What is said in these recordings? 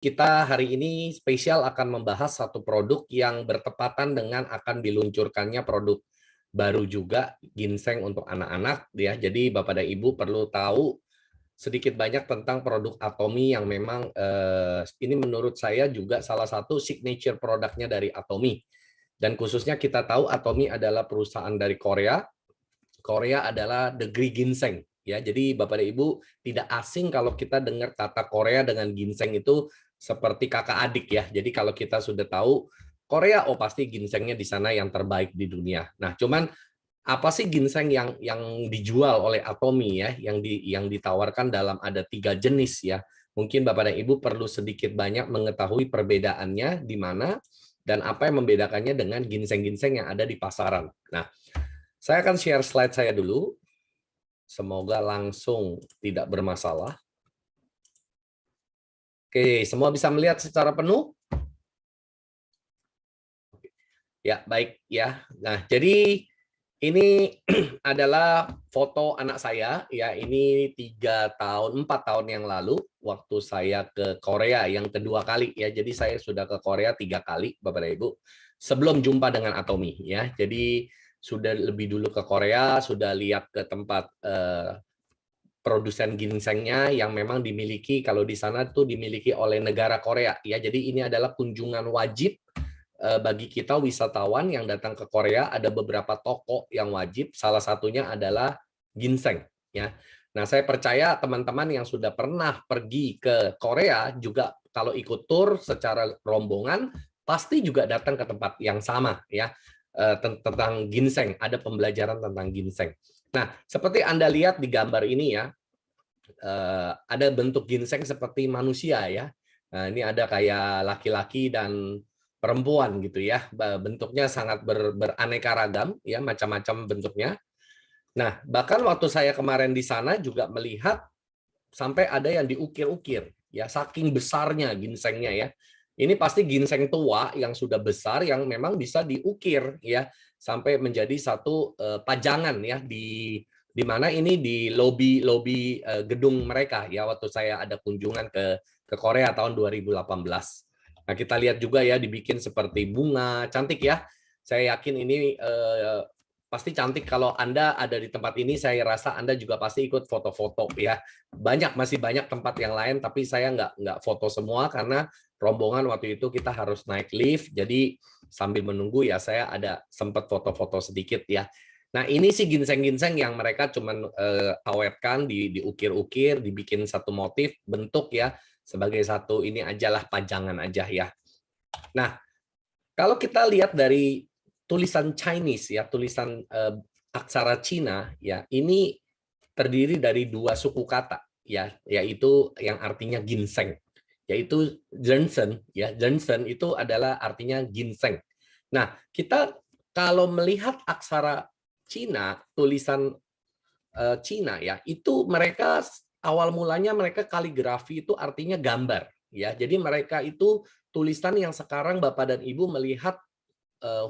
kita hari ini spesial akan membahas satu produk yang bertepatan dengan akan diluncurkannya produk baru juga, ginseng untuk anak-anak ya. Jadi Bapak dan Ibu perlu tahu sedikit banyak tentang produk Atomy yang memang ini menurut saya juga salah satu signature produknya dari Atomy. Dan khususnya kita tahu Atomy adalah perusahaan dari Korea. Korea adalah negeri ginseng ya. Jadi Bapak dan Ibu tidak asing kalau kita dengar kata Korea dengan ginseng itu seperti kakak adik ya. Jadi kalau kita sudah tahu Korea, oh pasti ginsengnya di sana yang terbaik di dunia. Nah, cuman apa sih ginseng yang dijual oleh Atomy ya, yang ditawarkan dalam ada 3 jenis ya. Mungkin Bapak dan Ibu perlu sedikit banyak mengetahui perbedaannya di mana dan apa yang membedakannya dengan ginseng-ginseng yang ada di pasaran. Nah, saya akan share slide saya dulu. Semoga langsung tidak bermasalah. Oke, semua bisa melihat secara penuh? Ya, baik ya. Nah, jadi ini adalah foto anak saya ya. Ini 4 tahun yang lalu waktu saya ke Korea yang kedua kali ya. Jadi saya sudah ke Korea 3 kali, Bapak dan Ibu, sebelum jumpa dengan Atomy ya. Jadi sudah lebih dulu ke Korea, sudah lihat ke tempat produsen ginsengnya yang memang dimiliki, kalau di sana tuh dimiliki oleh negara Korea ya. Jadi ini adalah kunjungan wajib bagi kita wisatawan yang datang ke Korea. Ada beberapa toko yang wajib, salah satunya adalah ginseng ya. Nah, saya percaya teman-teman yang sudah pernah pergi ke Korea juga kalau ikut tur secara rombongan pasti juga datang ke tempat yang sama ya, tentang ginseng, ada pembelajaran tentang ginseng. Nah, seperti Anda lihat di gambar ini ya, ada bentuk ginseng seperti manusia ya. Nah, ini ada kayak laki-laki dan perempuan gitu ya. Bentuknya sangat beraneka ragam ya, macam-macam bentuknya. Nah, bahkan waktu saya kemarin di sana juga melihat sampai ada yang diukir-ukir ya, saking besarnya ginsengnya ya. Ini pasti ginseng tua yang sudah besar yang memang bisa diukir ya sampai menjadi satu pajangan ya di mana ini di lobi gedung mereka ya waktu saya ada kunjungan ke Korea tahun 2018. Nah, kita lihat juga ya dibikin seperti bunga, cantik ya. Saya yakin ini pasti cantik. Kalau Anda ada di tempat ini, saya rasa Anda juga pasti ikut foto-foto ya. Masih banyak tempat yang lain, tapi saya nggak foto semua karena rombongan waktu itu kita harus naik lift. Jadi sambil menunggu ya saya ada sempat foto-foto sedikit ya. Nah, ini sih ginseng-ginseng yang mereka cuman awetkan, diukir-ukir, dibikin satu motif bentuk ya sebagai satu ini ajalah pajangan aja ya. Nah, kalau kita lihat dari tulisan Chinese ya, tulisan aksara Cina ya, ini terdiri dari 2 suku kata ya, yaitu yang artinya ginseng, yaitu ginseng ya. Ginseng itu adalah artinya ginseng. Nah, kita kalau melihat aksara Cina, tulisan Cina ya, itu mereka awal mulanya mereka kaligrafi itu artinya gambar ya. Jadi mereka itu tulisan yang sekarang Bapak dan Ibu melihat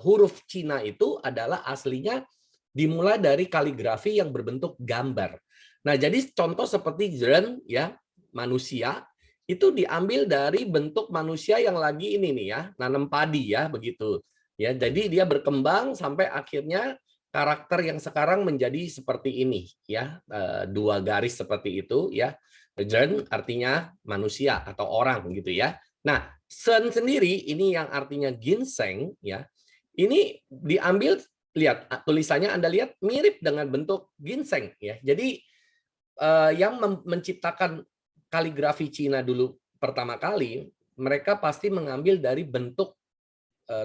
huruf Cina itu adalah aslinya dimulai dari kaligrafi yang berbentuk gambar. Nah, jadi contoh seperti Zhen ya, manusia itu diambil dari bentuk manusia yang lagi ini nih ya, nanam padi ya, begitu. Ya, jadi dia berkembang sampai akhirnya karakter yang sekarang menjadi seperti ini ya, 2 garis seperti itu ya. Zhen artinya manusia atau orang gitu ya. Nah, Shen sendiri ini yang artinya ginseng ya. Ini diambil, lihat tulisannya Anda lihat mirip dengan bentuk ginseng ya. Jadi yang menciptakan kaligrafi Cina dulu pertama kali, mereka pasti mengambil dari bentuk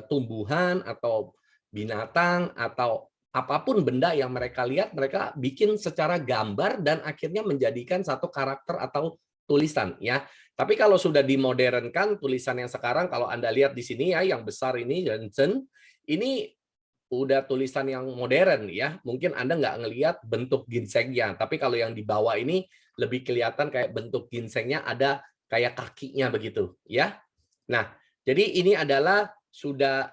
tumbuhan atau binatang atau apapun benda yang mereka lihat, mereka bikin secara gambar dan akhirnya menjadikan satu karakter atau tulisan ya. Tapi kalau sudah dimodernkan, tulisan yang sekarang kalau Anda lihat di sini ya, yang besar ini Johnson, ini udah tulisan yang modern ya. Mungkin Anda nggak ngelihat bentuk ginsengnya, tapi kalau yang di bawah ini lebih kelihatan kayak bentuk ginsengnya ada kayak kakinya begitu ya. Nah, jadi ini adalah sudah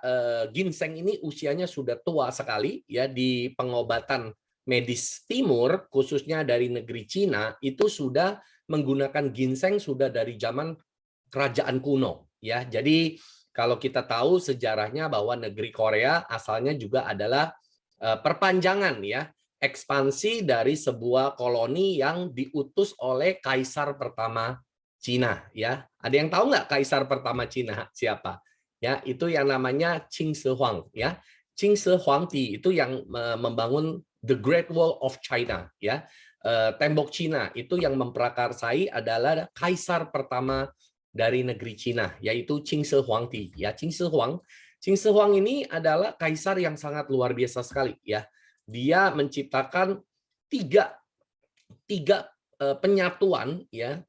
ginseng ini usianya sudah tua sekali ya. Di pengobatan medis timur khususnya dari negeri Cina itu sudah menggunakan ginseng sudah dari zaman kerajaan kuno ya. Jadi kalau kita tahu sejarahnya bahwa negeri Korea asalnya juga adalah perpanjangan ya, ekspansi dari sebuah koloni yang diutus oleh kaisar pertama Cina ya. Ada yang tahu nggak kaisar pertama Cina siapa? Ya, itu yang namanya Qing Shi Huang ya. Qing Shi Huangdi itu yang membangun The Great Wall of China ya. Tembok Cina itu yang memprakarsai adalah kaisar pertama dari negeri Cina, yaitu Qing Shi Huangdi ya. Qing Shi Huang ini adalah kaisar yang sangat luar biasa sekali ya. Dia menciptakan tiga penyatuan ya.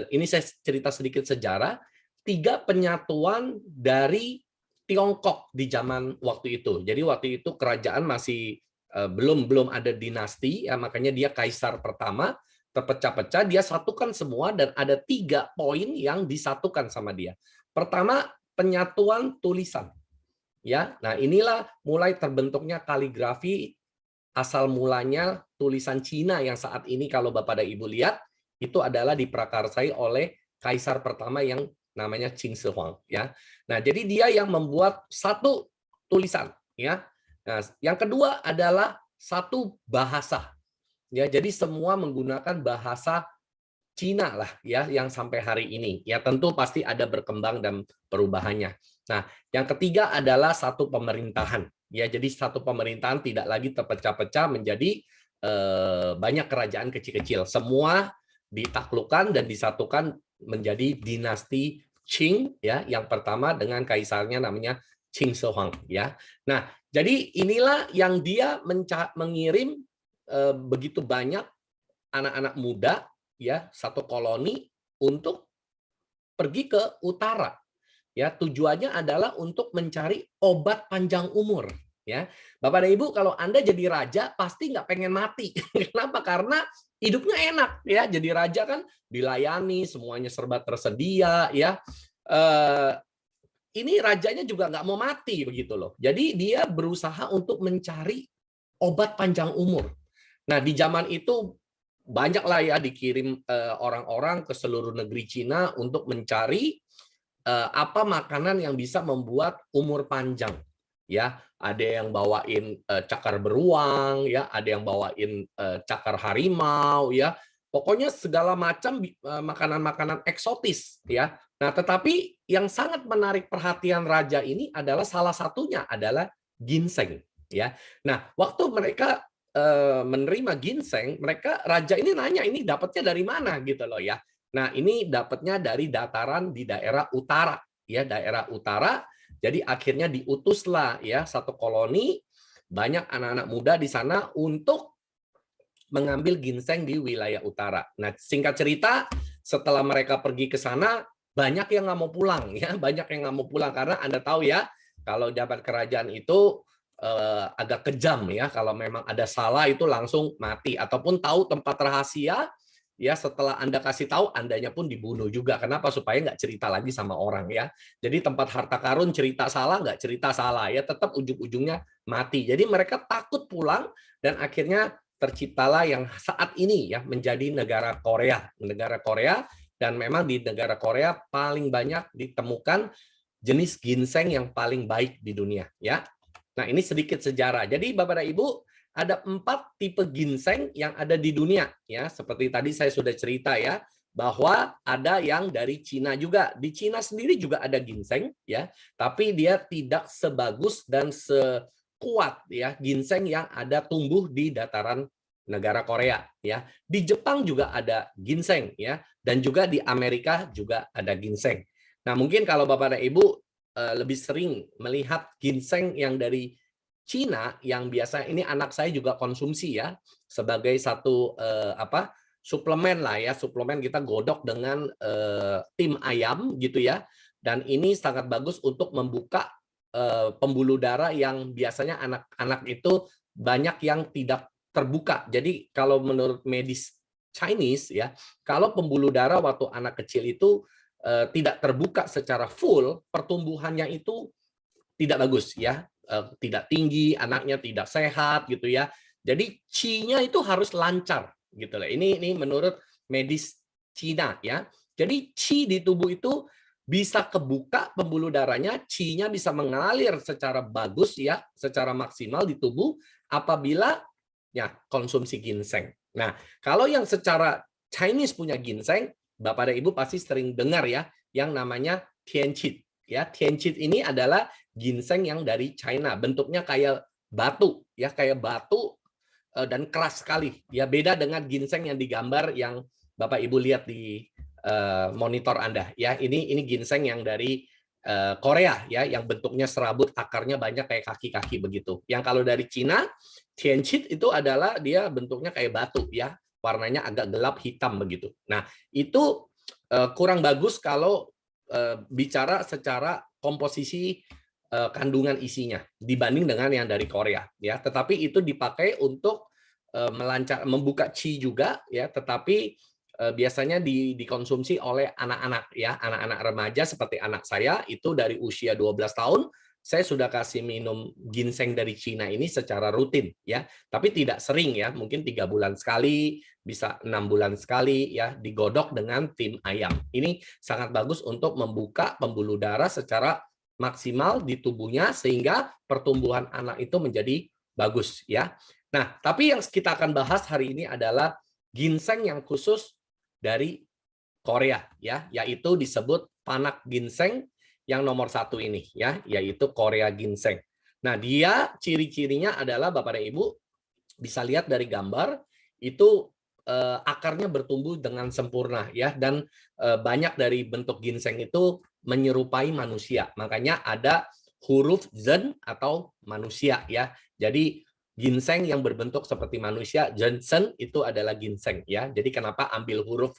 Ini saya cerita sedikit sejarah. 3 penyatuan dari Tiongkok di zaman waktu itu. Jadi waktu itu kerajaan masih belum ada dinasti ya, makanya dia kaisar pertama, terpecah-pecah, dia satukan semua dan ada 3 poin yang disatukan sama dia. Pertama, penyatuan tulisan. Ya, nah inilah mulai terbentuknya kaligrafi. Asal mulanya tulisan Cina yang saat ini kalau Bapak dan Ibu lihat itu adalah diprakarsai oleh kaisar pertama yang namanya Qing Shi Huang ya. Nah, jadi dia yang membuat satu tulisan ya. Nah, yang kedua adalah satu bahasa. Ya, jadi semua menggunakan bahasa Cina lah ya yang sampai hari ini. Ya tentu pasti ada berkembang dan perubahannya. Nah, yang ketiga adalah satu pemerintahan. Ya, jadi satu pemerintahan tidak lagi terpecah-pecah menjadi banyak kerajaan kecil-kecil. Semua ditaklukkan dan disatukan menjadi dinasti Qing ya, yang pertama dengan kaisarnya namanya Qing Shi Huang ya. Nah, jadi inilah yang dia mengirim begitu banyak anak-anak muda ya, satu koloni untuk pergi ke utara. Ya, tujuannya adalah untuk mencari obat panjang umur. Ya, Bapak dan Ibu, kalau Anda jadi raja pasti nggak pengen mati. Kenapa? Karena hidupnya enak ya. Jadi raja kan dilayani, semuanya serba tersedia ya. Ini rajanya juga nggak mau mati begitu loh. Jadi dia berusaha untuk mencari obat panjang umur. Nah, di zaman itu banyaklah ya dikirim orang-orang ke seluruh negeri Cina untuk mencari apa makanan yang bisa membuat umur panjang. Ya, ada yang bawain cakar beruang, ya, ada yang bawain cakar harimau, ya. Pokoknya segala macam makanan-makanan eksotis, ya. Nah, tetapi yang sangat menarik perhatian raja ini adalah salah satunya adalah ginseng, ya. Nah, waktu mereka menerima ginseng, raja ini nanya ini dapatnya dari mana gitu loh ya. Nah, ini dapatnya dari dataran di daerah utara, ya, daerah utara. Jadi akhirnya diutuslah ya satu koloni, banyak anak-anak muda di sana untuk mengambil ginseng di wilayah utara. Nah, singkat cerita, setelah mereka pergi ke sana, banyak yang nggak mau pulang ya, banyak yang nggak mau pulang karena Anda tahu ya, kalau jabat kerajaan itu agak kejam ya, kalau memang ada salah itu langsung mati ataupun tahu tempat rahasia ya, setelah Anda kasih tahu Andanya pun dibunuh juga. Kenapa? Supaya nggak cerita lagi sama orang ya. Jadi tempat harta karun cerita salah nggak cerita salah ya, tetap ujung-ujungnya mati. Jadi mereka takut pulang dan akhirnya terciptalah yang saat ini ya menjadi negara Korea. Negara Korea, dan memang di negara Korea paling banyak ditemukan jenis ginseng yang paling baik di dunia ya. Nah, ini sedikit sejarah. Jadi Bapak dan Ibu, ada 4 tipe ginseng yang ada di dunia ya. Seperti tadi saya sudah cerita ya, bahwa ada yang dari Cina juga. Di Cina sendiri juga ada ginseng ya, tapi dia tidak sebagus dan sekuat ya ginseng yang ada tumbuh di dataran negara Korea ya. Di Jepang juga ada ginseng ya, dan juga di Amerika juga ada ginseng. Nah, mungkin kalau Bapak dan Ibu lebih sering melihat ginseng yang dari Cina, yang biasa ini anak saya juga konsumsi ya, sebagai satu suplemen lah ya, suplemen kita godok dengan tim ayam gitu ya, dan ini sangat bagus untuk membuka pembuluh darah yang biasanya anak-anak itu banyak yang tidak terbuka. Jadi kalau menurut medis Chinese ya, kalau pembuluh darah waktu anak kecil itu tidak terbuka secara full, pertumbuhannya itu tidak bagus ya, tidak tinggi, anaknya tidak sehat gitu ya. Jadi qi-nya itu harus lancar gitu lah. Ini menurut medis Cina ya. Jadi qi di tubuh itu bisa kebuka pembuluh darahnya, qi-nya bisa mengalir secara bagus ya, secara maksimal di tubuh apabila ya konsumsi ginseng. Nah, kalau yang secara Chinese punya ginseng, Bapak dan Ibu pasti sering dengar ya yang namanya tianqi. Ya, tianqi ini adalah ginseng yang dari China, bentuknya kayak batu ya, kayak batu dan keras sekali. Ya, beda dengan ginseng yang digambar yang Bapak Ibu lihat di monitor Anda ya. Ini ginseng yang dari Korea ya, yang bentuknya serabut, akarnya banyak kayak kaki-kaki begitu. Yang kalau dari Cina, tianqi itu adalah dia bentuknya kayak batu ya, warnanya agak gelap hitam begitu. Nah, itu kurang bagus kalau bicara secara komposisi kandungan isinya dibanding dengan yang dari Korea ya. Tetapi itu dipakai untuk membuka qi juga ya, tetapi biasanya dikonsumsi oleh anak-anak ya, anak-anak remaja seperti anak saya itu dari usia 12 tahun saya sudah kasih minum ginseng dari Cina ini secara rutin ya, tapi tidak sering ya, mungkin 3 bulan sekali, bisa 6 bulan sekali ya, digodok dengan tim ayam. Ini sangat bagus untuk membuka pembuluh darah secara maksimal di tubuhnya sehingga pertumbuhan anak itu menjadi bagus ya. Nah, tapi yang kita akan bahas hari ini adalah ginseng yang khusus dari Korea ya, yaitu disebut panak ginseng yang nomor 1 ini ya, yaitu Korea ginseng. Nah, dia ciri-cirinya adalah Bapak dan Ibu bisa lihat dari gambar itu akarnya bertumbuh dengan sempurna ya, dan banyak dari bentuk ginseng itu menyerupai manusia. Makanya ada huruf Zen atau manusia ya. Jadi ginseng yang berbentuk seperti manusia, Jensen itu adalah ginseng ya. Jadi kenapa ambil huruf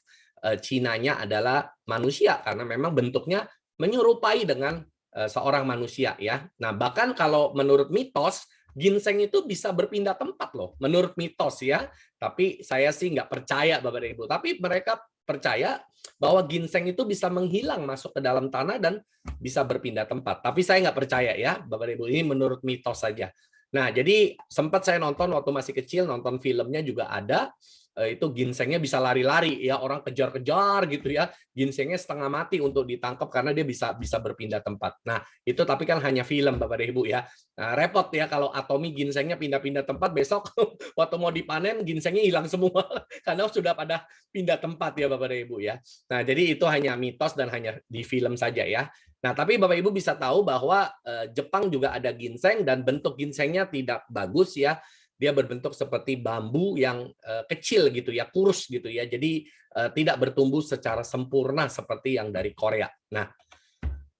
Cinanya adalah manusia, karena memang bentuknya menyerupai dengan seorang manusia ya. Nah, bahkan kalau menurut mitos ginseng itu bisa berpindah tempat loh, menurut mitos ya. Tapi saya sih nggak percaya Bapak dan Ibu. Tapi mereka percaya bahwa ginseng itu bisa menghilang masuk ke dalam tanah dan bisa berpindah tempat. Tapi saya nggak percaya ya Bapak dan Ibu, ini menurut mitos saja. Nah, jadi sempat saya nonton waktu masih kecil, nonton filmnya juga ada, itu ginsengnya bisa lari-lari ya, orang kejar-kejar gitu ya, ginsengnya setengah mati untuk ditangkap karena dia bisa berpindah tempat. Nah, itu tapi kan hanya film Bapak dan Ibu ya. Nah, repot ya kalau atomi ginsengnya pindah-pindah tempat, besok waktu mau dipanen ginsengnya hilang semua karena sudah pada pindah tempat ya Bapak dan Ibu ya. Nah, jadi itu hanya mitos dan hanya di film saja ya. Nah, tapi Bapak Ibu bisa tahu bahwa Jepang juga ada ginseng dan bentuk ginsengnya tidak bagus ya. Dia berbentuk seperti bambu yang kecil gitu ya, kurus gitu ya. Jadi tidak bertumbuh secara sempurna seperti yang dari Korea. Nah,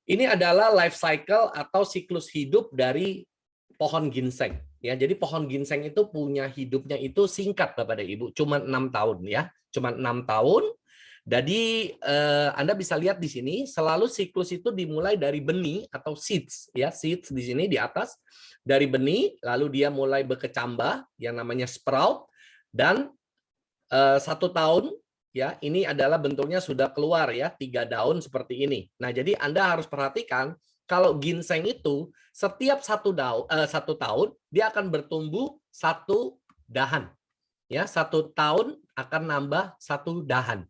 ini adalah life cycle atau siklus hidup dari pohon ginseng ya. Jadi pohon ginseng itu punya hidupnya itu singkat Bapak dan Ibu, cuma 6 tahun ya. Cuma 6 tahun. Jadi Anda bisa lihat di sini selalu siklus itu dimulai dari benih atau seeds ya, seeds di sini di atas dari benih, lalu dia mulai berkecambah yang namanya sprout, dan 1 tahun ya, ini adalah bentuknya sudah keluar ya, 3 daun seperti ini. Nah, jadi Anda harus perhatikan kalau ginseng itu setiap 1 tahun dia akan bertumbuh 1 dahan ya, 1 tahun akan nambah 1 dahan.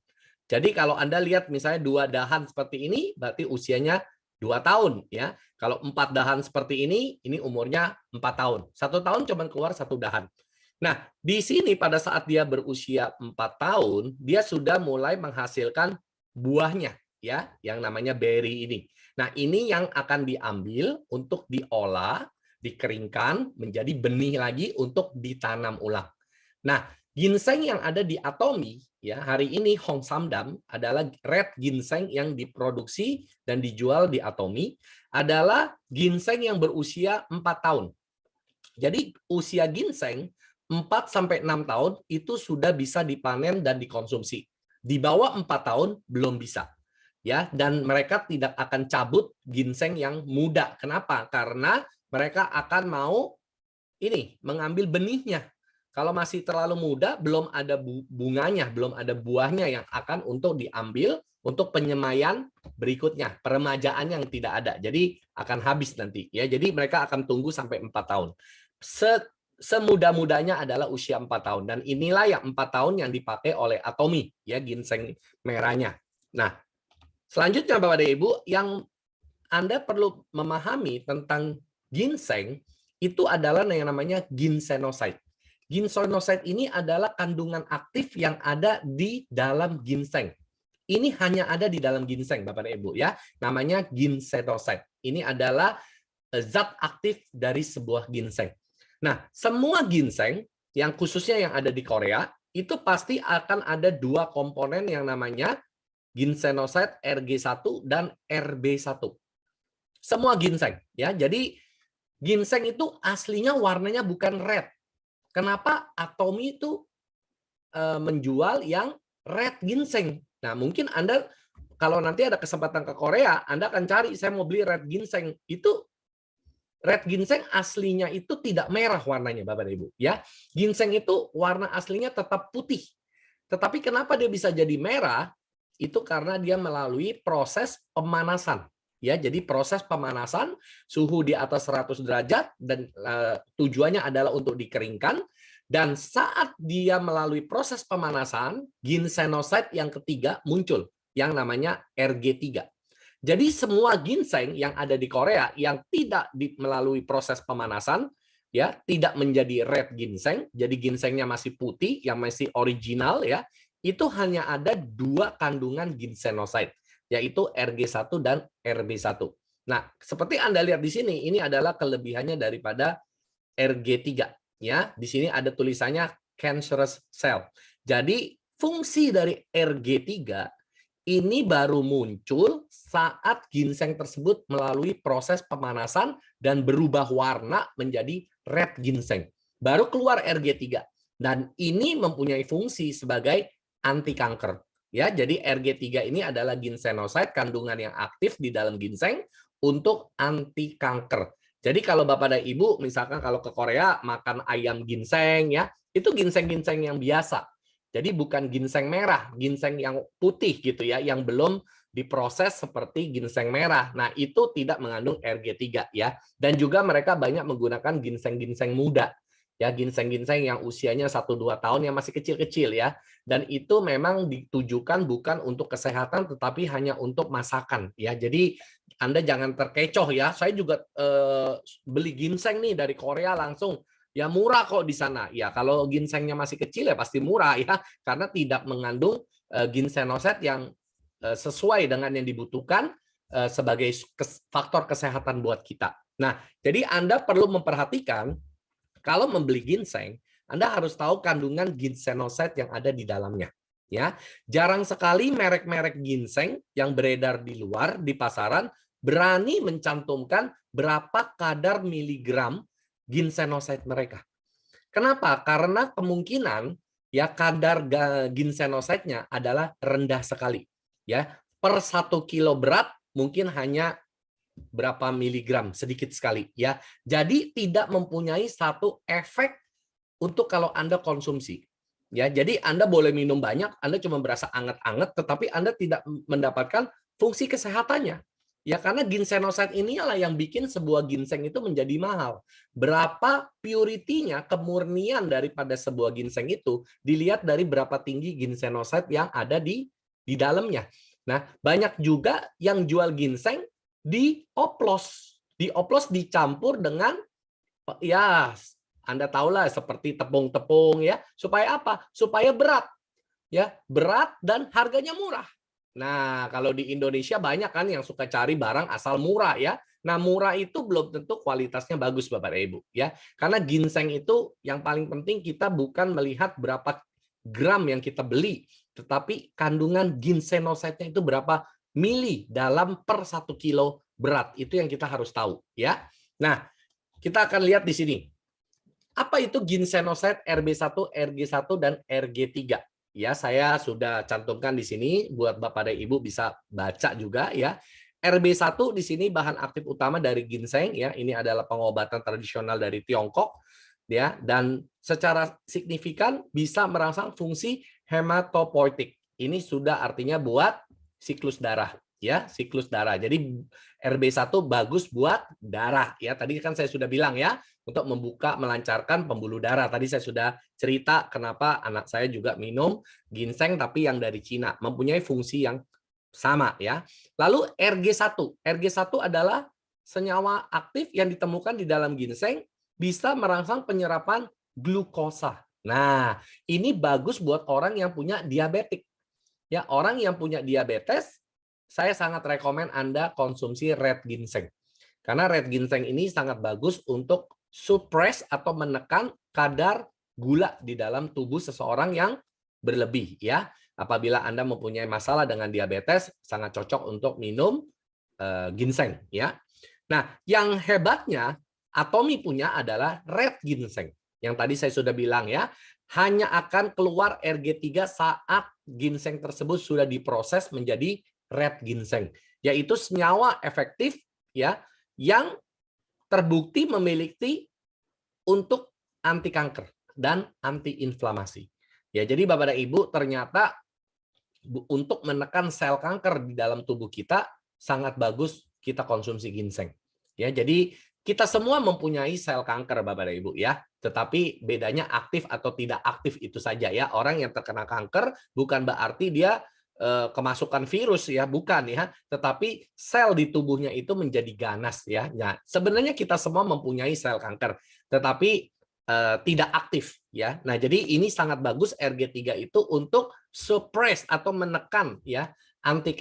Jadi kalau Anda lihat misalnya 2 dahan seperti ini, berarti usianya 2 tahun ya. Kalau 4 dahan seperti ini umurnya 4 tahun. 1 tahun cuma keluar 1 dahan. Nah, di sini pada saat dia berusia 4 tahun, dia sudah mulai menghasilkan buahnya ya, yang namanya berry ini. Nah, ini yang akan diambil untuk diolah, dikeringkan menjadi benih lagi untuk ditanam ulang. Nah, ginseng yang ada di Atomy ya, hari ini Hongsamdam adalah red ginseng yang diproduksi dan dijual di Atomy adalah ginseng yang berusia 4 tahun. Jadi usia ginseng 4 sampai 6 tahun itu sudah bisa dipanen dan dikonsumsi. Di bawah 4 tahun belum bisa. Ya, dan mereka tidak akan cabut ginseng yang muda. Kenapa? Karena mereka akan mau ini mengambil benihnya. Kalau masih terlalu muda, belum ada bunganya, belum ada buahnya yang akan untuk diambil untuk penyemaian berikutnya, peremajaan yang tidak ada. Jadi akan habis nanti ya. Jadi mereka akan tunggu sampai 4 tahun. Semudah-mudahnya adalah usia 4 tahun, dan inilah yang 4 tahun yang dipakai oleh Atomy ya, ginseng merahnya. Nah, Selanjutnya Bapak dan Ibu, yang Anda perlu memahami tentang ginseng itu adalah yang namanya ginsenoside. Ginsenoside ini adalah kandungan aktif yang ada di dalam ginseng. Ini hanya ada di dalam ginseng, Bapak dan Ibu ya. Namanya ginsenoside. Ini adalah zat aktif dari sebuah ginseng. Nah, semua ginseng yang khususnya yang ada di Korea itu pasti akan ada dua komponen yang namanya ginsenoside RG1 dan RB1. Semua ginseng ya. Jadi ginseng itu aslinya warnanya bukan red. Kenapa Atomy itu menjual yang red ginseng? Nah, mungkin Anda kalau nanti ada kesempatan ke Korea, Anda akan cari, saya mau beli red ginseng. Itu red ginseng aslinya itu tidak merah warnanya, Bapak dan Ibu. Ya, ginseng itu warna aslinya tetap putih. Tetapi kenapa dia bisa jadi merah? Itu karena dia melalui proses pemanasan. Ya, jadi proses pemanasan suhu di atas 100 derajat dan tujuannya adalah untuk dikeringkan. Dan saat dia melalui proses pemanasan, ginsenoside yang ketiga muncul yang namanya RG3. Jadi semua ginseng yang ada di Korea yang tidak melalui proses pemanasan, ya tidak menjadi red ginseng, jadi ginsengnya masih putih, yang masih original ya, itu hanya ada dua kandungan ginsenoside, yaitu RG1 dan RB1. Nah, seperti Anda lihat di sini, ini adalah kelebihannya daripada RG3. Ya, di sini ada tulisannya cancerous cell. Jadi fungsi dari RG3 ini baru muncul saat ginseng tersebut melalui proses pemanasan dan berubah warna menjadi red ginseng. Baru keluar RG3 dan ini mempunyai fungsi sebagai anti kanker. Ya, jadi RG3 ini adalah ginsenoside kandungan yang aktif di dalam ginseng untuk anti kanker. Jadi kalau Bapak dan Ibu misalkan kalau ke Korea makan ayam ginseng ya, itu ginseng-ginseng yang biasa. Jadi bukan ginseng merah, ginseng yang putih gitu ya, yang belum diproses seperti ginseng merah. Nah, itu tidak mengandung RG3 ya. Dan juga mereka banyak menggunakan ginseng-ginseng muda. Ya, ginseng-ginseng yang usianya 1-2 tahun yang masih kecil-kecil ya. Dan itu memang ditujukan bukan untuk kesehatan tetapi hanya untuk masakan ya. Jadi Anda jangan terkecoh ya. Saya juga beli ginseng nih dari Korea langsung. Ya murah kok di sana. Ya kalau ginsengnya masih kecil ya pasti murah ya. Karena tidak mengandung ginsenoside yang sesuai dengan yang dibutuhkan sebagai faktor kesehatan buat kita. Nah, jadi Anda perlu memperhatikan kalau membeli ginseng, Anda harus tahu kandungan ginsenoside yang ada di dalamnya. Ya, jarang sekali merek-merek ginseng yang beredar di luar di pasaran berani mencantumkan berapa kadar miligram ginsenoside mereka. Kenapa? Karena kemungkinan ya kadar ginsenoside-nya adalah rendah sekali. Ya, per 1 kilo berat mungkin hanya berapa miligram, sedikit sekali ya. Jadi tidak mempunyai satu efek untuk kalau Anda konsumsi. Ya, jadi Anda boleh minum banyak, Anda cuma berasa anget-anget, tetapi Anda tidak mendapatkan fungsi kesehatannya. Ya, karena ginsenoside inilah yang bikin sebuah ginseng itu menjadi mahal. Berapa purity-nya, kemurnian daripada sebuah ginseng itu dilihat dari berapa tinggi ginsenoside yang ada di dalamnya. Nah, banyak juga yang jual ginseng dioplos. Dioplos dicampur dengan ya Anda tahulah seperti tepung-tepung ya, supaya apa? Supaya berat. Ya, berat dan harganya murah. Nah, kalau di Indonesia banyak kan yang suka cari barang asal murah ya. Nah, murah itu belum tentu kualitasnya bagus Bapak dan Ibu ya. Karena ginseng itu yang paling penting kita bukan melihat berapa gram yang kita beli, tetapi kandungan ginsenoside-nya itu berapa mili dalam per 1 kilo berat. Itu yang kita harus tahu ya. Nah, kita akan lihat di sini. Apa itu ginsenoside RB1, RG1 dan RG3? Ya, saya sudah cantumkan di sini buat Bapak dan Ibu bisa baca juga ya. RB1 di sini bahan aktif utama dari ginseng ya. Ini adalah pengobatan tradisional dari Tiongkok ya, dan secara signifikan bisa merangsang fungsi hematopoietik. Ini sudah artinya buat siklus darah ya, siklus darah. Jadi RB1 bagus buat darah ya. Tadi kan saya sudah bilang ya, untuk membuka melancarkan pembuluh darah. Tadi saya sudah cerita kenapa anak saya juga minum ginseng tapi yang dari Cina, mempunyai fungsi yang Sama ya. Lalu RG1. RG1 adalah senyawa aktif yang ditemukan di dalam ginseng bisa merangsang penyerapan glukosa. Nah, ini bagus buat orang yang punya diabetik. Ya, orang yang punya diabetes, saya sangat rekomen Anda konsumsi red ginseng. Karena red ginseng ini sangat bagus untuk suppress atau menekan kadar gula di dalam tubuh seseorang yang berlebih ya. Apabila Anda mempunyai masalah dengan diabetes, sangat cocok untuk minum ginseng ya. Nah, yang hebatnya Atomy punya adalah red ginseng. Yang tadi saya sudah bilang ya, hanya akan keluar RG3 saat ginseng tersebut sudah diproses menjadi red ginseng, yaitu senyawa efektif ya yang terbukti memiliki untuk anti kanker dan anti inflamasi. Ya, jadi Bapak dan Ibu, ternyata untuk menekan sel kanker di dalam tubuh kita sangat bagus kita konsumsi ginseng. Ya, jadi kita semua mempunyai sel kanker Bapak dan Ibu ya. Tetapi bedanya aktif atau tidak aktif itu saja ya. Orang yang terkena kanker bukan berarti dia kemasukan virus ya, bukan ya, tetapi sel di tubuhnya itu menjadi ganas ya. Nah, sebenarnya kita semua mempunyai sel kanker, tetapi tidak aktif ya. Nah, jadi ini sangat bagus RG3 itu untuk suppress atau menekan ya anti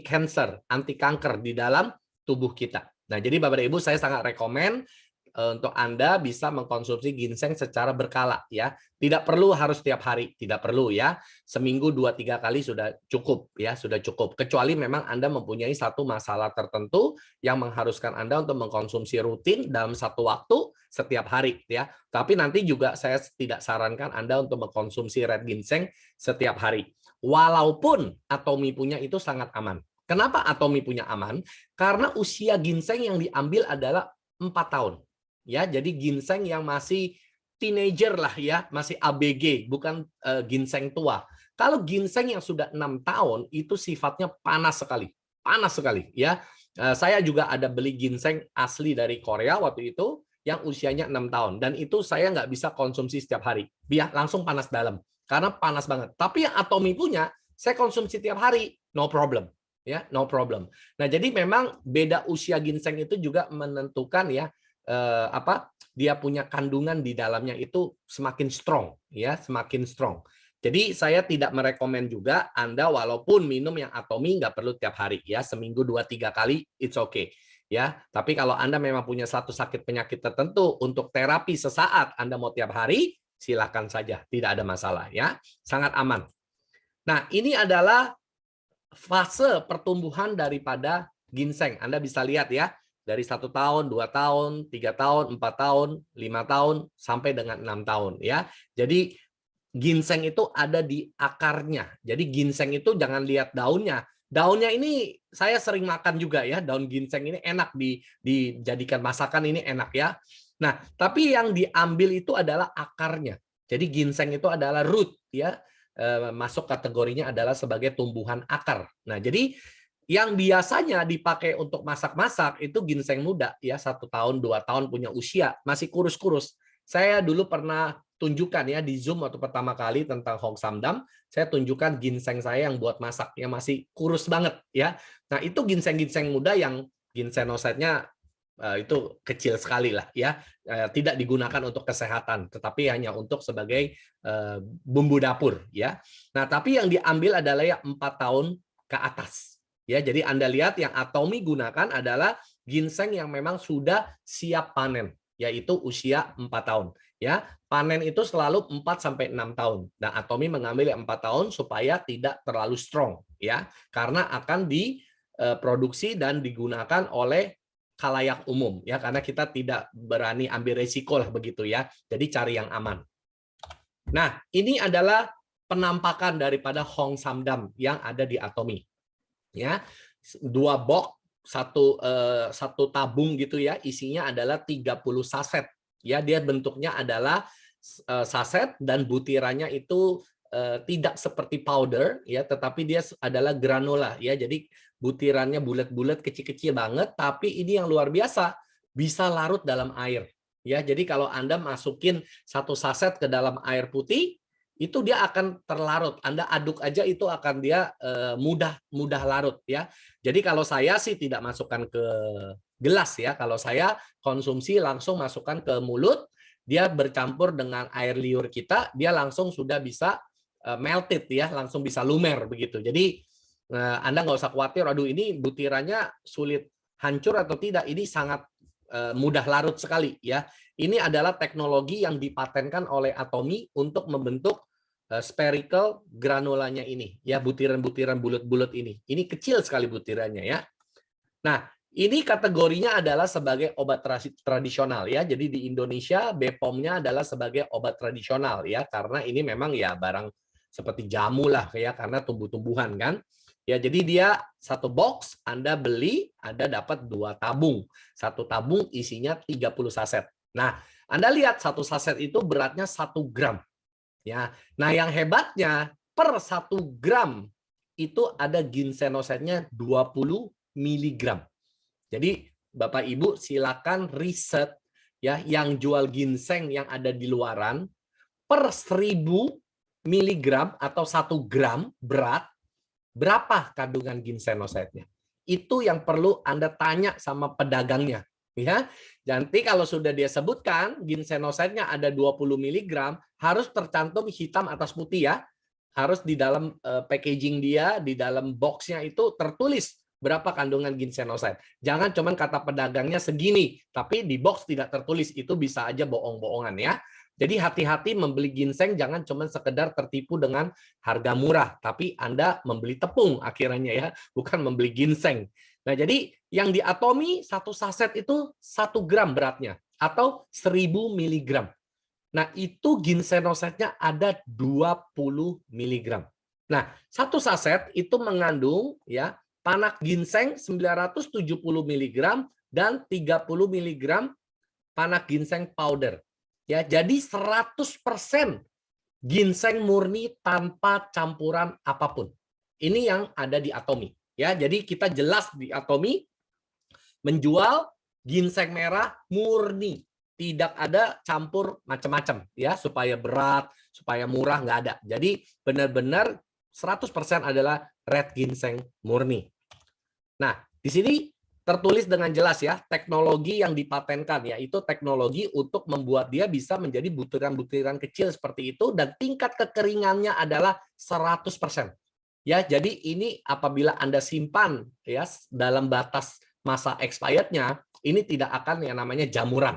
cancer, anti kanker di dalam tubuh kita. Nah, jadi Bapak dan Ibu saya sangat rekomen untuk Anda bisa mengkonsumsi ginseng secara berkala ya. Tidak perlu harus tiap hari, tidak perlu ya. Seminggu 2-3 kali sudah cukup ya, sudah cukup. Kecuali memang Anda mempunyai satu masalah tertentu yang mengharuskan Anda untuk mengkonsumsi rutin dalam satu waktu setiap hari ya. Tapi nanti juga saya tidak sarankan Anda untuk mengkonsumsi red ginseng setiap hari. Walaupun Atomy punya itu sangat aman. Kenapa Atomy punya aman? Karena usia ginseng yang diambil adalah 4 tahun. Ya, jadi ginseng yang masih teenager lah ya, masih ABG, bukan ginseng tua. Kalau ginseng yang sudah 6 tahun itu sifatnya panas sekali ya. Saya juga ada beli ginseng asli dari Korea waktu itu yang usianya 6 tahun dan itu saya nggak bisa konsumsi setiap hari, biar langsung panas dalam karena panas banget. Tapi yang Atomy punya saya konsumsi tiap hari, no problem ya, no problem. Nah, jadi memang beda usia ginseng itu juga menentukan ya dia punya kandungan di dalamnya itu semakin strong ya, semakin strong. Jadi saya tidak merekomen juga Anda walaupun minum yang Atomy nggak perlu tiap hari ya, seminggu 2-3 kali it's okay ya. Tapi kalau Anda memang punya satu sakit penyakit tertentu untuk terapi sesaat Anda mau tiap hari, silakan saja, tidak ada masalah ya, sangat aman. Nah, ini adalah fase pertumbuhan daripada ginseng. Anda bisa lihat ya, dari 1 tahun, 2 tahun, 3 tahun, 4 tahun, 5 tahun, sampai dengan 6 tahun ya. Jadi ginseng itu ada di akarnya. Jadi ginseng itu jangan lihat daunnya. Daunnya ini saya sering makan juga ya, daun ginseng ini enak dijadikan masakan, ini enak ya. Nah, tapi yang diambil itu adalah akarnya. Jadi ginseng itu adalah root ya, masuk kategorinya adalah sebagai tumbuhan akar. Nah, jadi yang biasanya dipakai untuk masak-masak itu ginseng muda ya, 1 tahun 2 tahun punya usia, masih kurus-kurus. Saya dulu pernah tunjukkan ya di Zoom waktu pertama kali tentang Hong Samdam, saya tunjukkan ginseng saya yang buat masak yang masih kurus banget ya. Nah, itu ginseng-ginseng muda yang ginsenoside-nya itu kecil sekali lah ya, tidak digunakan untuk kesehatan, tetapi hanya untuk sebagai bumbu dapur ya. Nah, tapi yang diambil adalah yang 4 tahun ke atas. Ya, jadi Anda lihat yang Atomy gunakan adalah ginseng yang memang sudah siap panen, yaitu usia 4 tahun. Ya, panen itu selalu 4-6 tahun. Nah, Atomy mengambil yang 4 tahun supaya tidak terlalu strong, ya, karena akan diproduksi dan digunakan oleh khalayak umum, ya, karena kita tidak berani ambil resiko lah begitu ya. Jadi cari yang aman. Nah, ini adalah penampakan daripada Hong Samdam yang ada di Atomy. Ya, 2 box, satu tabung gitu ya, isinya adalah 30 saset. Ya, dia bentuknya adalah saset dan butirannya itu tidak seperti powder ya, tetapi dia adalah granula ya. Jadi butirannya bulat-bulat kecil-kecil banget, tapi ini yang luar biasa, bisa larut dalam air. Ya, jadi kalau Anda masukin 1 saset ke dalam air putih, itu dia akan terlarut. Anda aduk aja itu akan dia mudah larut ya. Jadi kalau saya sih tidak masukkan ke gelas ya. Kalau saya konsumsi langsung masukkan ke mulut, dia bercampur dengan air liur kita, dia langsung sudah bisa melted ya, langsung bisa lumer begitu. Jadi Anda nggak usah khawatir, aduh ini butirannya sulit hancur atau tidak. Ini sangat mudah larut sekali ya. Ini adalah teknologi yang dipatenkan oleh Atomy untuk membentuk spherical granulanya ini ya, butiran-butiran bulat-bulat ini. Ini kecil sekali butirannya ya. Nah, ini kategorinya adalah sebagai obat tradisional ya. Jadi di Indonesia BPOM-nya adalah sebagai obat tradisional ya, karena ini memang ya barang seperti jamu lah ya, karena tumbuh-tumbuhan kan. Ya, jadi dia satu box Anda beli, Anda dapat 2 tabung. Satu tabung isinya 30 saset. Nah, Anda lihat satu saset itu beratnya 1 gram. Ya. Nah, yang hebatnya per 1 gram itu ada ginsenosetnya 20 miligram. Jadi Bapak Ibu silakan riset ya, yang jual ginseng yang ada di luaran per 1000 miligram atau 1 gram berat, berapa kandungan ginsenosetnya. Itu yang perlu Anda tanya sama pedagangnya. Ya, nanti kalau sudah dia sebutkan ginsenosetnya ada 20 miligram, harus tercantum hitam atas putih ya. Harus di dalam packaging dia, di dalam boxnya itu tertulis berapa kandungan ginsenoset. Jangan cuman kata pedagangnya segini, tapi di box tidak tertulis, itu bisa aja bohong-bohongan ya. Jadi hati-hati membeli ginseng, jangan cuman sekedar tertipu dengan harga murah, tapi Anda membeli tepung akhirnya ya, bukan membeli ginseng. Nah, jadi yang di Atomy satu saset itu 1 gram beratnya atau 1000 miligram. Nah, itu ginsenosetnya ada 20 miligram. Nah, satu saset itu mengandung ya panak ginseng 970 miligram dan 30 miligram panak ginseng powder. Ya, jadi 100% ginseng murni tanpa campuran apapun. Ini yang ada di Atomy. Ya, jadi kita jelas di Atomy menjual ginseng merah murni, tidak ada campur macam-macam ya, supaya berat, supaya murah, nggak ada. Jadi benar-benar 100% adalah red ginseng murni. Nah, di sini tertulis dengan jelas ya, teknologi yang dipatenkan yaitu teknologi untuk membuat dia bisa menjadi butiran-butiran kecil seperti itu dan tingkat kekeringannya adalah 100%. Ya, jadi ini apabila Anda simpan ya dalam batas masa expirednya, ini tidak akan yang namanya jamuran.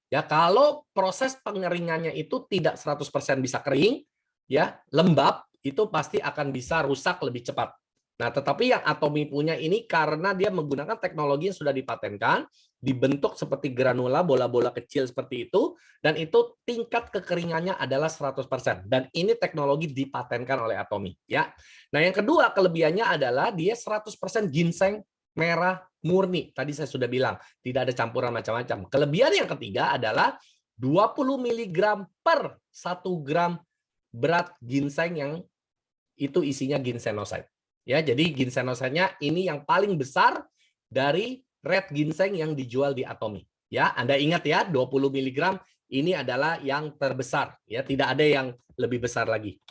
Ya, kalau proses pengeringannya itu tidak 100% bisa kering, ya, lembab, itu pasti akan bisa rusak lebih cepat. Nah, tetapi yang Atomy punya ini karena dia menggunakan teknologi yang sudah dipatenkan, dibentuk seperti granula, bola-bola kecil seperti itu, dan itu tingkat kekeringannya adalah 100%. Dan ini teknologi dipatenkan oleh Atomy. Ya. Nah, yang kedua kelebihannya adalah dia 100% ginseng merah murni. Tadi saya sudah bilang, tidak ada campuran macam-macam. Kelebihan yang ketiga adalah 20 mg per 1 gram berat ginseng yang itu isinya ginsenoside. Ya, jadi ginsenoside-nya ini yang paling besar dari red ginseng yang dijual di Atomy. Ya, Anda ingat ya, 20 mg ini adalah yang terbesar, ya, tidak ada yang lebih besar lagi.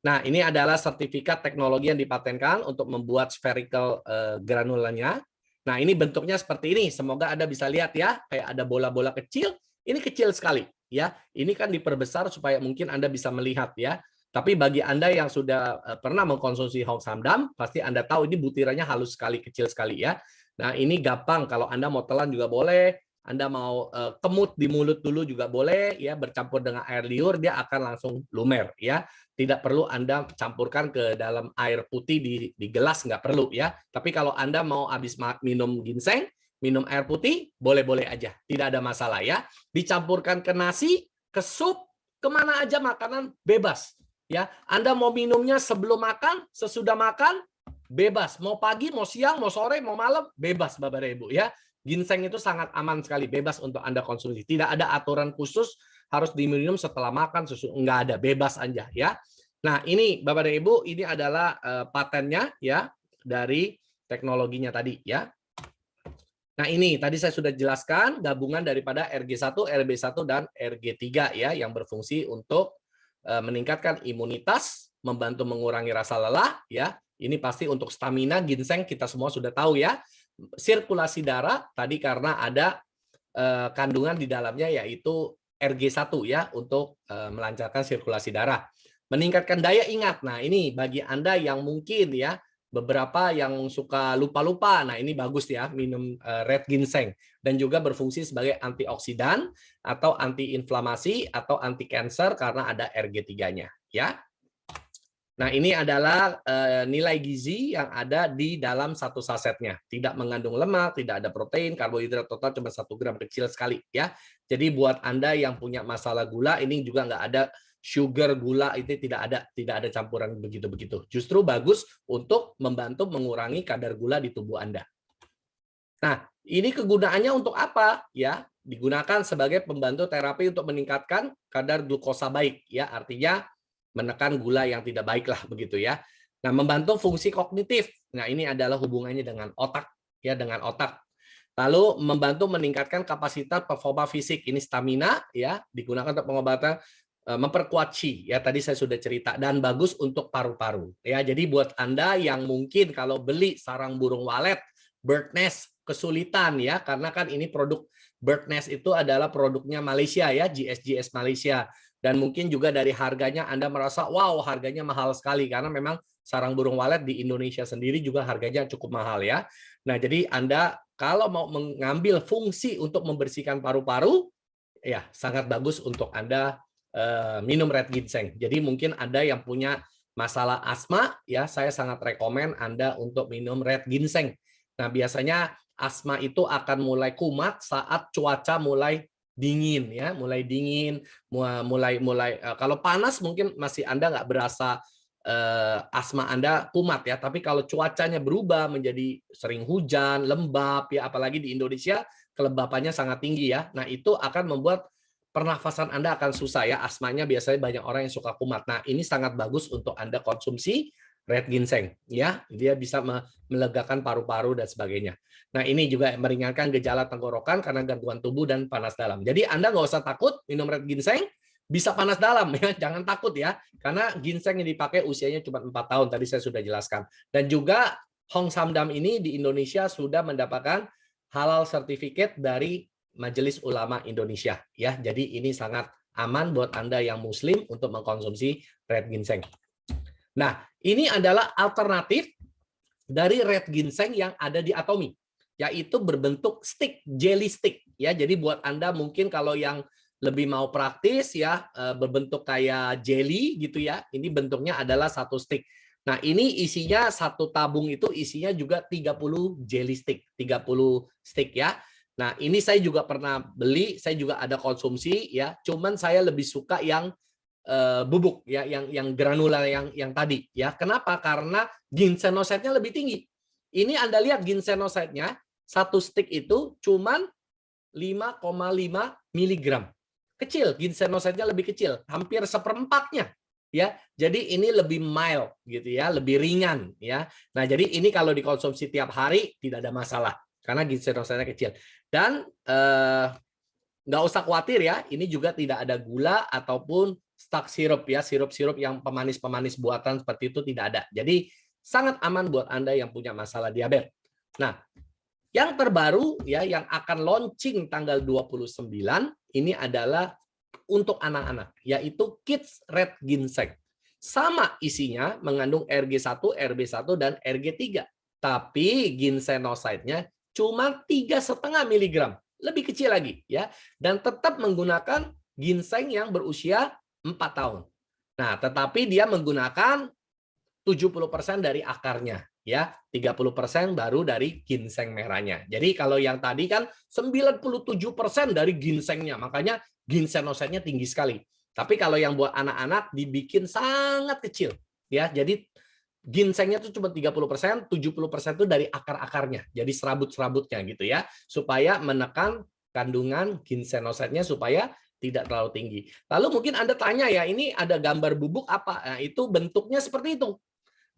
Nah, ini adalah sertifikat teknologi yang dipatenkan untuk membuat spherical granulanya. Nah, ini bentuknya seperti ini. Semoga Anda bisa lihat ya, kayak ada bola-bola kecil. Ini kecil sekali, ya. Ini kan diperbesar supaya mungkin Anda bisa melihat ya. Tapi bagi Anda yang sudah pernah mengkonsumsi Hong Samdam, pasti Anda tahu ini butirannya halus sekali, kecil sekali ya. Nah, ini gampang. Kalau Anda mau telan juga boleh. Anda mau kemut di mulut dulu juga boleh, ya, bercampur dengan air liur, dia akan langsung lumer, ya. Tidak perlu Anda campurkan ke dalam air putih di gelas, nggak perlu ya. Tapi kalau Anda mau habis minum ginseng, minum air putih, boleh-boleh aja, tidak ada masalah ya. Dicampurkan ke nasi, ke sup, kemana aja makanan bebas. Ya, Anda mau minumnya sebelum makan, sesudah makan, bebas. Mau pagi, mau siang, mau sore, mau malam, bebas Bapak dan Ibu ya. Ginseng itu sangat aman sekali, bebas untuk Anda konsumsi. Tidak ada aturan khusus harus diminum setelah makan, susu enggak ada, bebas aja ya. Nah, ini Bapak dan Ibu, ini adalah patennya ya dari teknologinya tadi ya. Nah, ini tadi saya sudah jelaskan gabungan daripada RG1, RB1 dan RG3 ya yang berfungsi untuk meningkatkan imunitas, membantu mengurangi rasa lelah, ya. Ini pasti untuk stamina. Ginseng kita semua sudah tahu ya. Sirkulasi darah tadi karena ada kandungan di dalamnya yaitu RG1 ya untuk melancarkan sirkulasi darah. Meningkatkan daya ingat. Nah, ini bagi Anda yang mungkin ya beberapa yang suka lupa-lupa. Nah, ini bagus ya minum red ginseng dan juga berfungsi sebagai antioksidan atau antiinflamasi atau anti cancer karena ada RG3-nya ya. Nah, ini adalah nilai gizi yang ada di dalam satu sasetnya. Tidak mengandung lemak, tidak ada protein, karbohidrat total cuma 1 gram kecil sekali ya. Jadi buat Anda yang punya masalah gula, ini juga nggak ada sugar gula, itu tidak ada campuran begitu-begitu. Justru bagus untuk membantu mengurangi kadar gula di tubuh Anda. Nah, ini kegunaannya untuk apa? Ya, digunakan sebagai pembantu terapi untuk meningkatkan kadar glukosa baik ya, artinya menekan gula yang tidak baik lah begitu ya. Nah, membantu fungsi kognitif. Nah, ini adalah hubungannya dengan otak ya, dengan otak. Lalu membantu meningkatkan kapasitas performa fisik. Ini stamina ya, digunakan untuk pengobatan, memperkuat qi ya, tadi saya sudah cerita, dan bagus untuk paru-paru ya. Jadi buat Anda yang mungkin kalau beli sarang burung walet bird nest kesulitan ya, karena kan ini produk bird nest itu adalah produknya Malaysia ya, GSGS Malaysia. Dan mungkin juga dari harganya Anda merasa, wow harganya mahal sekali. Karena memang sarang burung walet di Indonesia sendiri juga harganya cukup mahal ya. Nah, jadi Anda kalau mau mengambil fungsi untuk membersihkan paru-paru, ya sangat bagus untuk Anda minum red ginseng. Jadi mungkin Anda yang punya masalah asma, ya saya sangat rekomen Anda untuk minum red ginseng. Nah, biasanya asma itu akan mulai kumat saat cuaca mulai dingin ya, mulai dingin, mulai kalau panas mungkin masih Anda nggak berasa asma Anda kumat ya, tapi kalau cuacanya berubah menjadi sering hujan, lembab ya, apalagi di Indonesia kelembapannya sangat tinggi ya. Nah, itu akan membuat pernafasan Anda akan susah ya, asmanya biasanya banyak orang yang suka kumat. Nah, ini sangat bagus untuk Anda konsumsi red ginseng ya, dia bisa melegakan paru-paru dan sebagainya. Nah, ini juga meringankan gejala tenggorokan karena gangguan tubuh dan panas dalam. Jadi Anda nggak usah takut minum red ginseng bisa panas dalam ya, jangan takut ya, karena ginseng yang dipakai usianya cuma 4 tahun tadi saya sudah jelaskan. Dan juga Hong Samdam ini di Indonesia sudah mendapatkan halal certificate dari Majelis Ulama Indonesia ya. Jadi ini sangat aman buat Anda yang muslim untuk mengkonsumsi red ginseng. Nah, ini adalah alternatif dari red ginseng yang ada di Atomy, yaitu berbentuk stick, jelly stick ya. Jadi buat Anda mungkin kalau yang lebih mau praktis ya, berbentuk kayak jelly gitu ya. Ini bentuknya adalah satu stick. Nah, ini isinya satu tabung itu isinya juga 30 jelly stick, 30 stick ya. Nah, ini saya juga pernah beli, saya juga ada konsumsi ya. Cuman saya lebih suka yang bubuk ya, yang granular yang tadi ya. Kenapa? Karena ginsenoside-nya lebih tinggi. Ini Anda lihat ginsenoside-nya satu stick itu cuman 5,5 miligram. Kecil, ginsenoside-nya lebih kecil, hampir seperempatnya ya. Jadi ini lebih mild gitu ya, lebih ringan ya. Nah, jadi ini kalau dikonsumsi tiap hari tidak ada masalah karena ginsenoside-nya kecil. Dan nggak usah khawatir ya, ini juga tidak ada gula ataupun stuck sirup ya, sirup-sirup yang pemanis-pemanis buatan seperti itu tidak ada. Jadi sangat aman buat Anda yang punya masalah diabetes. Nah, yang terbaru ya, yang akan launching tanggal 29 ini adalah untuk anak-anak, yaitu Kids Red Ginseng. Sama isinya mengandung RG1, RB1 dan RG3, tapi ginsenoside-nya cuma 3,5 miligram, lebih kecil lagi ya, dan tetap menggunakan ginseng yang berusia 4 tahun. Nah, tetapi dia menggunakan 70% dari akarnya ya, 30% baru dari ginseng merahnya. Jadi kalau yang tadi kan 97% dari ginsengnya, makanya ginsenoside-nya tinggi sekali. Tapi kalau yang buat anak-anak dibikin sangat kecil ya. Jadi ginsengnya itu cuma 30%, 70% itu dari akar-akarnya. Jadi serabut-serabutnya gitu ya, supaya menekan kandungan ginsenoside-nya supaya tidak terlalu tinggi. Lalu mungkin Anda tanya ya, ini ada gambar bubuk apa? Nah, itu bentuknya seperti itu.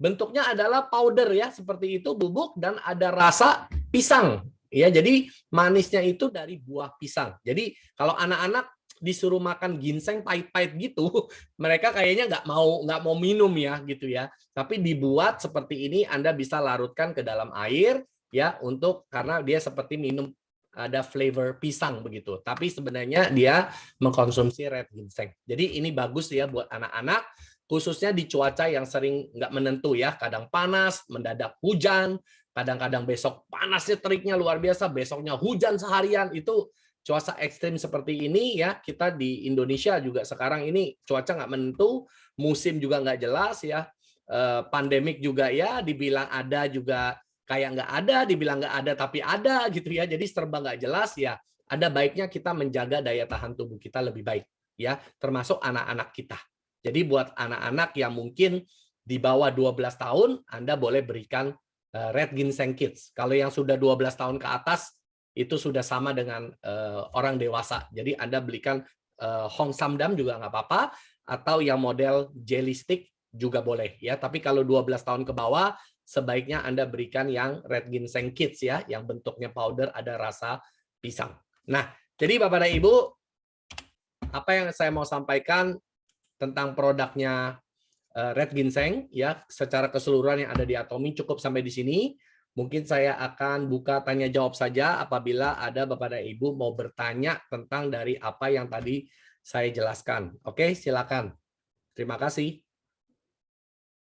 Bentuknya adalah powder ya, seperti itu bubuk, dan ada rasa pisang. Ya, jadi manisnya itu dari buah pisang. Jadi kalau anak-anak disuruh makan ginseng pahit-pahit gitu, mereka kayaknya nggak mau minum ya gitu ya. Tapi dibuat seperti ini, Anda bisa larutkan ke dalam air ya karena dia seperti minum ada flavor pisang begitu. Tapi sebenarnya dia mengkonsumsi red ginseng. Jadi ini bagus ya buat anak-anak, khususnya di cuaca yang sering nggak menentu ya. Kadang panas, mendadak hujan, kadang-kadang besok panasnya teriknya luar biasa, besoknya hujan seharian. Itu cuaca ekstrim seperti ini ya, kita di Indonesia juga sekarang ini cuaca nggak menentu, musim juga nggak jelas ya, pandemik juga ya, dibilang ada juga kayak nggak ada, dibilang nggak ada tapi ada gitu ya, jadi serba nggak jelas ya. Ada baiknya kita menjaga daya tahan tubuh kita lebih baik ya, termasuk anak-anak kita. Jadi buat anak-anak yang mungkin di bawah 12 tahun, Anda boleh berikan Red Ginseng Kids. Kalau yang sudah 12 tahun ke atas, itu sudah sama dengan orang dewasa. Jadi Anda belikan Hong Samdam juga nggak apa-apa, atau yang model jelly stick juga boleh ya. Tapi kalau 12 tahun ke bawah, sebaiknya Anda berikan yang Red Ginseng Kids ya, yang bentuknya powder ada rasa pisang. Nah, jadi Bapak dan Ibu, apa yang saya mau sampaikan tentang produknya Red Ginseng ya, secara keseluruhan yang ada di Atomy cukup sampai di sini. Mungkin saya akan buka tanya jawab saja apabila ada Bapak dan Ibu mau bertanya tentang dari apa yang tadi saya jelaskan. Oke, silakan. Terima kasih.